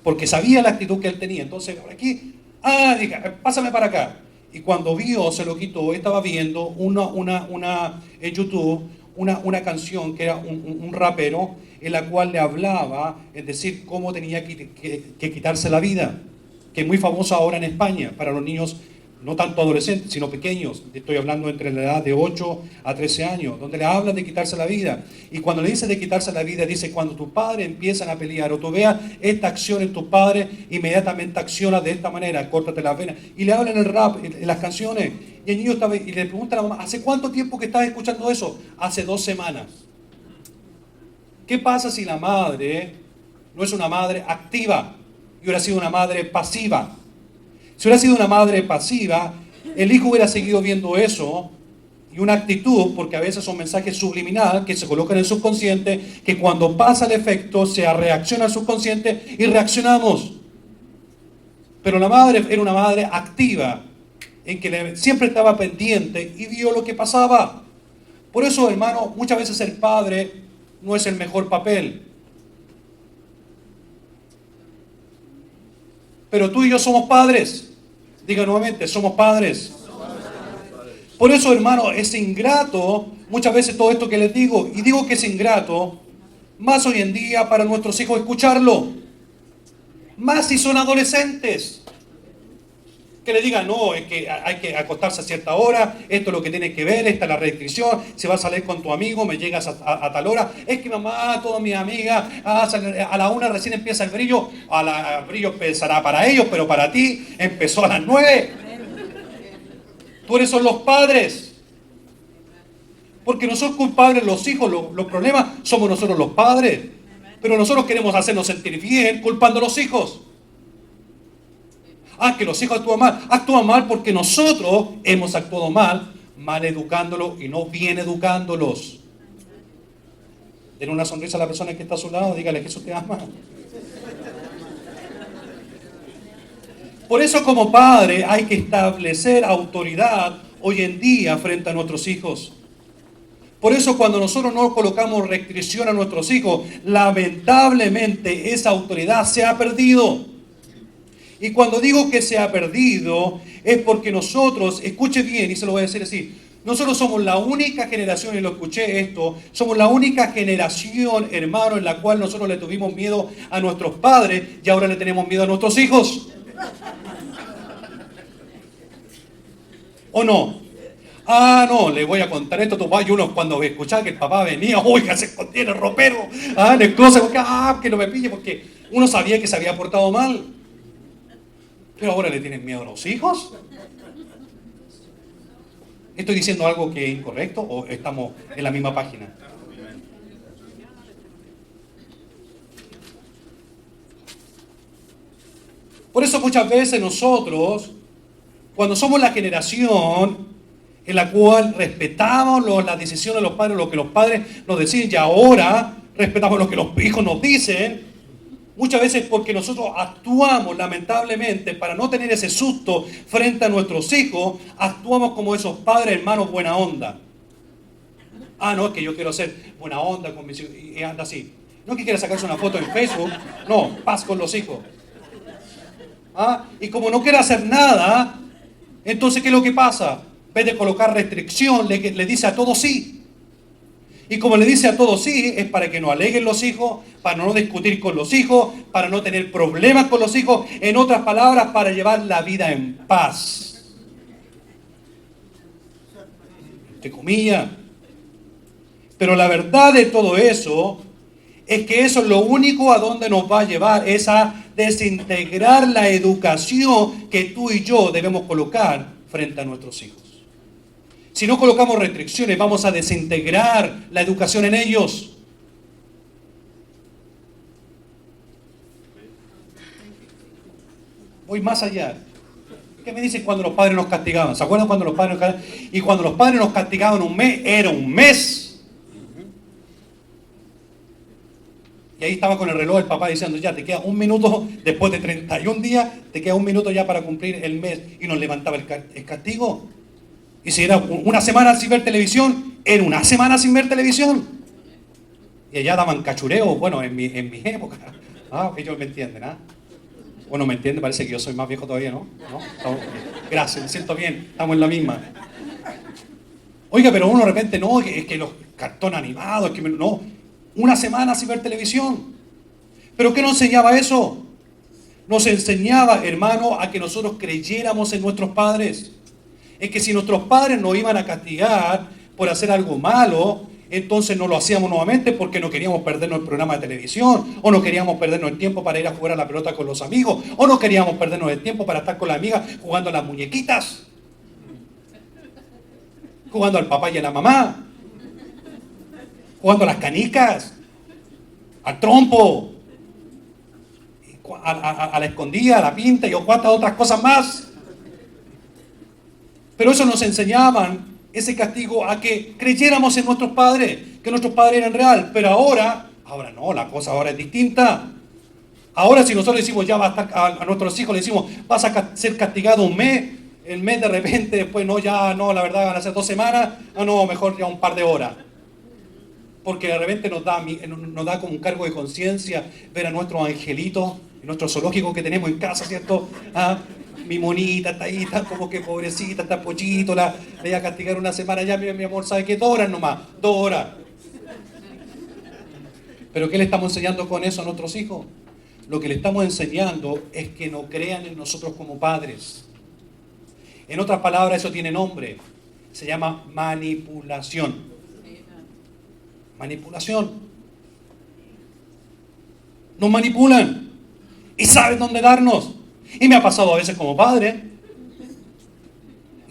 Porque sabía la actitud que él tenía. Entonces, por aquí, diga, pásame para acá. Y cuando vio, se lo quitó. Estaba viendo en YouTube una canción que era un rapero en la cual le hablaba, es decir, cómo tenía que quitarse la vida, que es muy famosa ahora en España para los niños, no tanto adolescentes, sino pequeños. Estoy hablando entre la edad de 8 a 13 años, donde le hablan de quitarse la vida. Y cuando le dice de quitarse la vida, dice, cuando tus padres empiezan a pelear o tú veas esta acción en tus padres, inmediatamente acciona de esta manera, córtate las venas. Y le hablan el rap, en las canciones. Y el niño estaba, y le pregunta a la mamá, ¿hace cuánto tiempo que estás escuchando eso? Hace 2 semanas. ¿Qué pasa si la madre no es una madre activa y hubiera sido una madre pasiva? Si hubiera sido una madre pasiva, el hijo hubiera seguido viendo eso y una actitud, porque a veces son mensajes subliminales que se colocan en el subconsciente, que cuando pasa el efecto se reacciona al subconsciente y reaccionamos. Pero la madre era una madre activa, en que siempre estaba pendiente y vio lo que pasaba. Por eso, hermano, muchas veces el padre no es el mejor papel. Pero tú y yo somos padres. Diga nuevamente, somos padres. Por eso, hermano, es ingrato muchas veces todo esto que les digo. Y digo que es ingrato, más hoy en día para nuestros hijos escucharlo. Más si son adolescentes. Que le digan, no, es que hay que acostarse a cierta hora, esto es lo que tienes que ver, esta es la restricción, si vas a salir con tu amigo, me llegas a tal hora. Es que mamá, todas mis amigas, a la 1 recién empieza el brillo, el brillo empezará para ellos, pero para ti empezó a las 9. Tú eres son los padres. Porque no son culpables los hijos, los problemas somos nosotros los padres. Pero nosotros queremos hacernos sentir bien culpando a los hijos. Que los hijos actúan mal porque nosotros hemos actuado mal educándolos y no bien educándolos. Den una sonrisa a la persona que está a su lado, dígale, Jesús te ama. Por eso como padre hay que establecer autoridad hoy en día frente a nuestros hijos. Por eso cuando nosotros no colocamos restricción a nuestros hijos, lamentablemente esa autoridad se ha perdido. Y cuando digo que se ha perdido, es porque nosotros, escuche bien y se lo voy a decir así, nosotros somos la única generación, y lo escuché esto, somos la única generación, hermano, en la cual nosotros le tuvimos miedo a nuestros padres y ahora le tenemos miedo a nuestros hijos. ¿O no? No, le voy a contar esto. Y uno cuando escuchaba que el papá venía, oiga, se escondía en el ropero, en el closet, que no me pille, porque uno sabía que se había portado mal. Pero ahora le tienen miedo a los hijos. ¿Estoy diciendo algo que es incorrecto o estamos en la misma página? Por eso muchas veces nosotros, cuando somos la generación en la cual respetamos las decisiones de los padres, lo que los padres nos deciden, y ahora respetamos lo que los hijos nos dicen, muchas veces porque nosotros actuamos lamentablemente para no tener ese susto frente a nuestros hijos, actuamos como esos padres hermanos buena onda. No, es que yo quiero ser buena onda con mis hijos, y anda así. No es que quiera sacarse una foto en Facebook, no, paz con los hijos. Y como no quiere hacer nada, entonces ¿qué es lo que pasa? En vez de colocar restricción, le dice a todos sí. Y como le dice a todos sí, es para que no aleguen los hijos, para no discutir con los hijos, para no tener problemas con los hijos, en otras palabras, para llevar la vida en paz. Entre comillas. Pero la verdad de todo eso es que eso es lo único a donde nos va a llevar, es a desintegrar la educación que tú y yo debemos colocar frente a nuestros hijos. Si no colocamos restricciones, vamos a desintegrar la educación en ellos. Voy más allá. ¿Qué me dicen cuando los padres nos castigaban? ¿Se acuerdan cuando los padres nos castigaban? Y cuando los padres nos castigaban un mes, era un mes. Y ahí estaba con el reloj el papá diciendo, ya te queda 1 minuto, después de 31 días, te queda 1 minuto ya para cumplir el mes. Y nos levantaba el castigo. Y si era una semana sin ver televisión, era una semana sin ver televisión. Y allá daban cachureo, bueno, en mi época. Ellos me entienden, ¿O no me entienden? Parece que yo soy más viejo todavía, ¿no? ¿No? Gracias, me siento bien, estamos en la misma. Oiga, pero uno de repente no, es que los cartones animados, es que no, una semana sin ver televisión. ¿Pero qué nos enseñaba eso? Nos enseñaba, hermano, a que nosotros creyéramos en nuestros padres. Es que si nuestros padres nos iban a castigar por hacer algo malo, entonces no lo hacíamos nuevamente porque no queríamos perdernos el programa de televisión, o no queríamos perdernos el tiempo para ir a jugar a la pelota con los amigos, o no queríamos perdernos el tiempo para estar con la amiga jugando a las muñequitas, jugando al papá y a la mamá, jugando a las canicas, al trompo, a la escondida, a la pinta y a cuantas otras cosas más. Pero eso nos enseñaban, ese castigo, a que creyéramos en nuestros padres, que nuestros padres eran real. Pero ahora no, la cosa ahora es distinta. Ahora si nosotros decimos, ya va a estar, a nuestros hijos le decimos, vas a ser castigado un mes, el mes de repente, después no, ya no, la verdad van a ser 2 semanas, no, mejor ya un par de horas. Porque de repente nos da como un cargo de conciencia ver a nuestros angelitos, nuestro zoológico que tenemos en casa, ¿cierto? Mi monita está ahí, está como que pobrecita, está pollito, la voy a castigar una semana ya, mi amor, ¿sabe qué? 2 horas nomás, 2 horas. ¿Pero qué le estamos enseñando con eso a nuestros hijos? Lo que le estamos enseñando es que no crean en nosotros como padres. En otras palabras, eso tiene nombre. Se llama manipulación. Manipulación. Nos manipulan. Y saben dónde darnos. Y me ha pasado a veces como padre.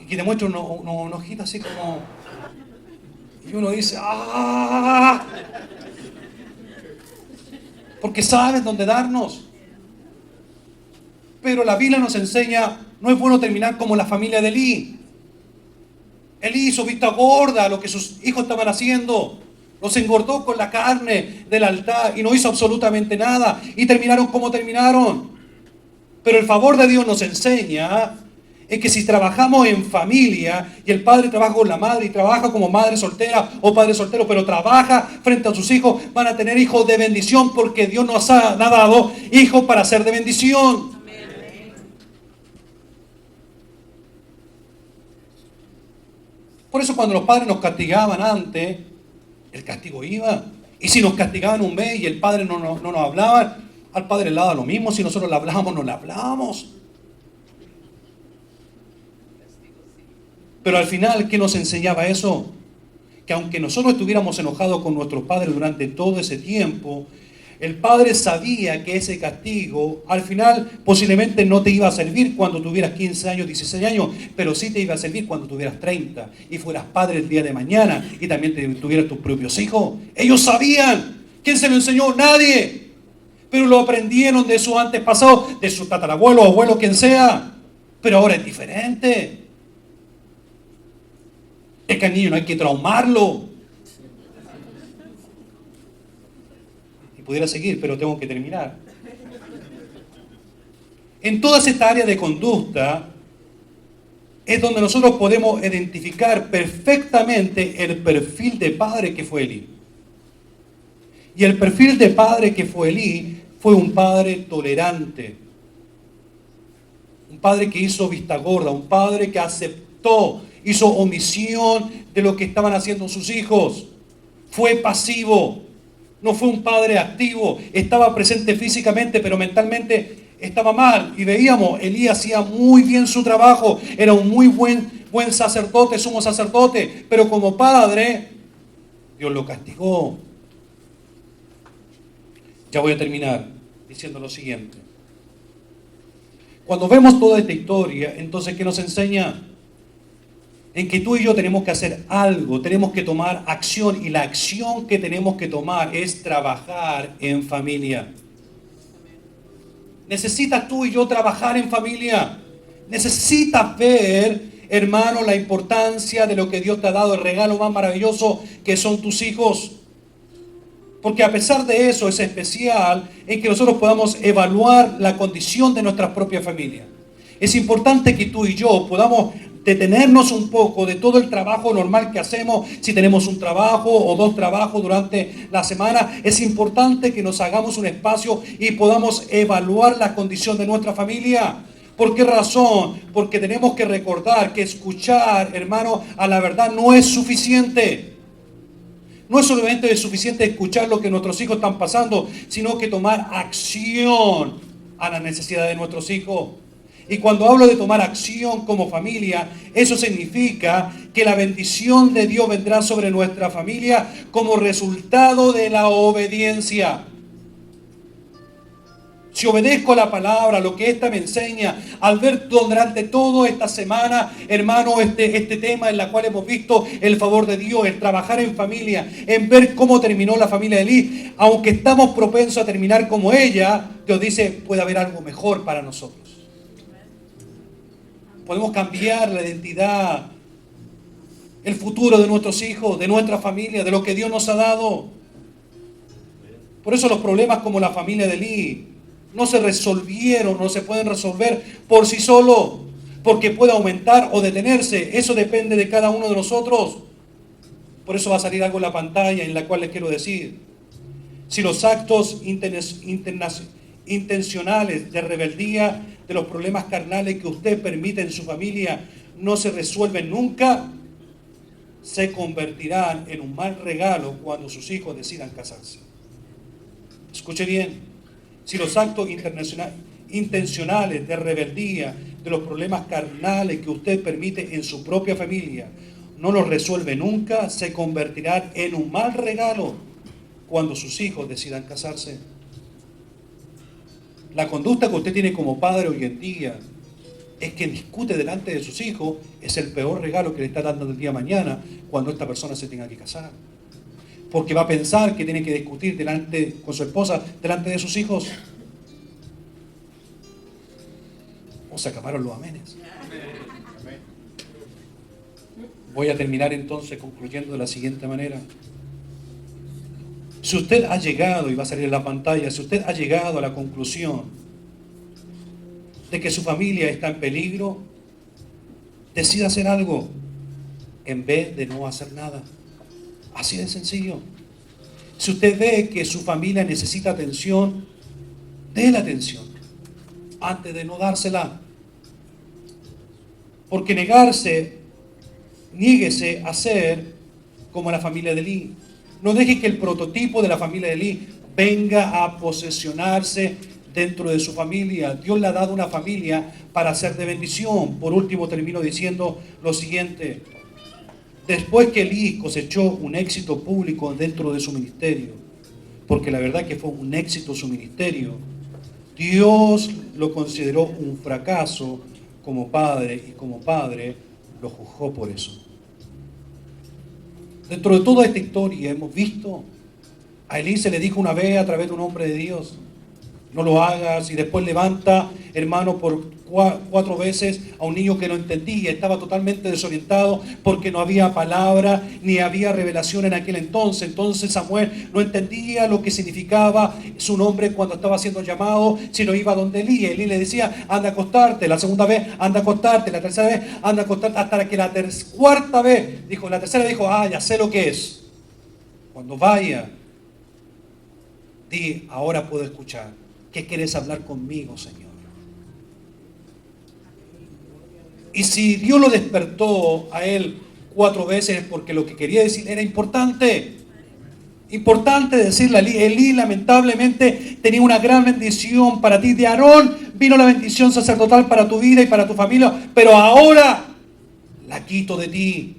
Y te muestro una hojita así como... Y uno dice, ¡ah! Porque saben dónde darnos. Pero la Biblia nos enseña, no es bueno terminar como la familia de Elí. Elí hizo vista gorda a lo que sus hijos estaban haciendo. Los engordó con la carne del altar y no hizo absolutamente nada. Y terminaron como terminaron. Pero el favor de Dios nos enseña es que si trabajamos en familia y el padre trabaja con la madre y trabaja como madre soltera o padre soltero, pero trabaja frente a sus hijos, van a tener hijos de bendición porque Dios nos ha dado hijos para ser de bendición. Por eso cuando los padres nos castigaban antes, el castigo iba. Y si nos castigaban un mes y el padre no nos hablaba, al padre le daba lo mismo. Si nosotros le hablábamos, no le hablábamos. Pero al final, ¿qué nos enseñaba eso? Que aunque nosotros estuviéramos enojados con nuestros padres durante todo ese tiempo, el padre sabía que ese castigo al final posiblemente no te iba a servir cuando tuvieras 15 años, 16 años, pero sí te iba a servir cuando tuvieras 30 y fueras padre el día de mañana y también tuvieras tus propios hijos. Ellos sabían. ¿Quién se lo enseñó? Nadie. Pero lo aprendieron de sus antepasados, de sus tatarabuelos, abuelos, quien sea. Pero ahora es diferente. Es que al niño no hay que traumarlo. Pudiera seguir, pero tengo que terminar. En todas estas áreas de conducta es donde nosotros podemos identificar perfectamente el perfil de padre que fue Elí. Y el perfil de padre que fue Elí fue un padre tolerante. Un padre que hizo vista gorda, un padre que aceptó, hizo omisión de lo que estaban haciendo sus hijos. Fue pasivo. No fue un padre activo, estaba presente físicamente, pero mentalmente estaba mal. Y veíamos, Elí hacía muy bien su trabajo, era un muy buen sacerdote, sumo sacerdote, pero como padre, Dios lo castigó. Ya voy a terminar diciendo lo siguiente. Cuando vemos toda esta historia, entonces, ¿qué nos enseña? En que tú y yo tenemos que hacer algo, tenemos que tomar acción, y la acción que tenemos que tomar es trabajar en familia. Necesitas tú y yo trabajar en familia. Necesitas ver, hermano, la importancia de lo que Dios te ha dado, el regalo más maravilloso que son tus hijos. Porque a pesar de eso es especial en que nosotros podamos evaluar la condición de nuestra propia familia. Es importante que tú y yo podamos detenernos un poco de todo el trabajo normal que hacemos. Si tenemos un trabajo o 2 trabajos durante la semana, es importante que nos hagamos un espacio y podamos evaluar la condición de nuestra familia. ¿Por qué razón? Porque tenemos que recordar que escuchar, hermano, a la verdad no es suficiente. No es solamente suficiente escuchar lo que nuestros hijos están pasando, sino que tomar acción a la necesidad de nuestros hijos. Y cuando hablo de tomar acción como familia, eso significa que la bendición de Dios vendrá sobre nuestra familia como resultado de la obediencia. Si obedezco la palabra, lo que esta me enseña, al ver durante toda esta semana, hermano, este tema en la cual hemos visto el favor de Dios, el trabajar en familia, en ver cómo terminó la familia de Elí, aunque estamos propensos a terminar como ella, Dios dice, puede haber algo mejor para nosotros. Podemos cambiar la identidad, el futuro de nuestros hijos, de nuestra familia, de lo que Dios nos ha dado. Por eso los problemas como la familia de Elí no se resolvieron, no se pueden resolver por sí solo, porque puede aumentar o detenerse. Eso depende de cada uno de nosotros. Por eso va a salir algo en la pantalla en la cual les quiero decir. Si los actos intencionales de rebeldía, de los problemas carnales que usted permite en su familia, no se resuelven nunca, se convertirán en un mal regalo cuando sus hijos decidan casarse. Escuche bien. Si los actos intencionales de rebeldía, de los problemas carnales que usted permite en su propia familia, no los resuelve nunca, se convertirán en un mal regalo cuando sus hijos decidan casarse. La conducta que usted tiene como padre hoy en día es que discute delante de sus hijos, es el peor regalo que le está dando el día de mañana cuando esta persona se tenga que casar. Porque va a pensar que tiene que discutir con su esposa delante de sus hijos. O se acabaron los amenes. Voy a terminar entonces concluyendo de la siguiente manera. Si usted ha llegado, y va a salir en la pantalla, si usted ha llegado a la conclusión de que su familia está en peligro, decida hacer algo en vez de no hacer nada. Así de sencillo. Si usted ve que su familia necesita atención, déle atención antes de no dársela. Porque niéguese a ser como la familia de Elí. No deje que el prototipo de la familia de Elí venga a posesionarse dentro de su familia. Dios le ha dado una familia para ser de bendición. Por último, termino diciendo lo siguiente. Después que Elí cosechó un éxito público dentro de su ministerio, porque la verdad que fue un éxito su ministerio, Dios lo consideró un fracaso como padre, y como padre lo juzgó por eso. Dentro de toda esta historia hemos visto, a Elí se le dijo una vez a través de un hombre de Dios, no lo hagas, y después levanta, hermano, por 4 veces a un niño que no entendía, estaba totalmente desorientado porque no había palabra ni había revelación en aquel entonces. Entonces Samuel no entendía lo que significaba su nombre cuando estaba siendo llamado, sino iba donde Elí. Elí le decía, anda a acostarte, la segunda vez, anda a acostarte, la tercera vez, anda a acostarte, hasta que la cuarta vez, la tercera dijo, ya sé lo que es. Cuando vaya, di, ahora puedo escuchar. ¿Qué quieres hablar conmigo, Señor? Y si Dios lo despertó a él 4 veces porque lo que quería decir era importante. Importante decirle a Elí. Elí lamentablemente tenía una gran bendición para ti. De Aarón vino la bendición sacerdotal para tu vida y para tu familia. Pero ahora la quito de ti.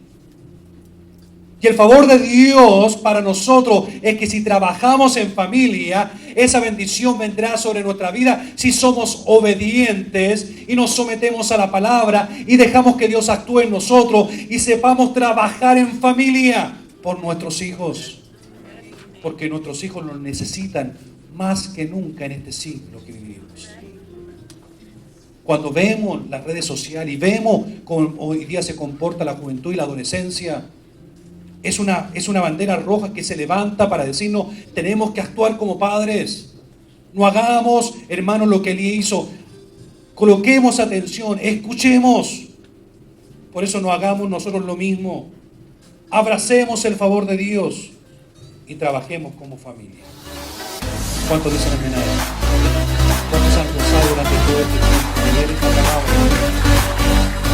Y el favor de Dios para nosotros es que si trabajamos en familia, esa bendición vendrá sobre nuestra vida si somos obedientes y nos sometemos a la palabra y dejamos que Dios actúe en nosotros y sepamos trabajar en familia por nuestros hijos. Porque nuestros hijos nos necesitan más que nunca en este siglo que vivimos. Cuando vemos las redes sociales y vemos cómo hoy día se comporta la juventud y la adolescencia, es una bandera roja que se levanta para decirnos, tenemos que actuar como padres. No hagamos, hermanos, lo que Elí hizo. Coloquemos atención, escuchemos. Por eso no hagamos nosotros lo mismo. Abracemos el favor de Dios y trabajemos como familia. ¿Cuántos dicen amén a eso? ¿Cuántos han gozado durante todo este tiempo? leer esta palabra.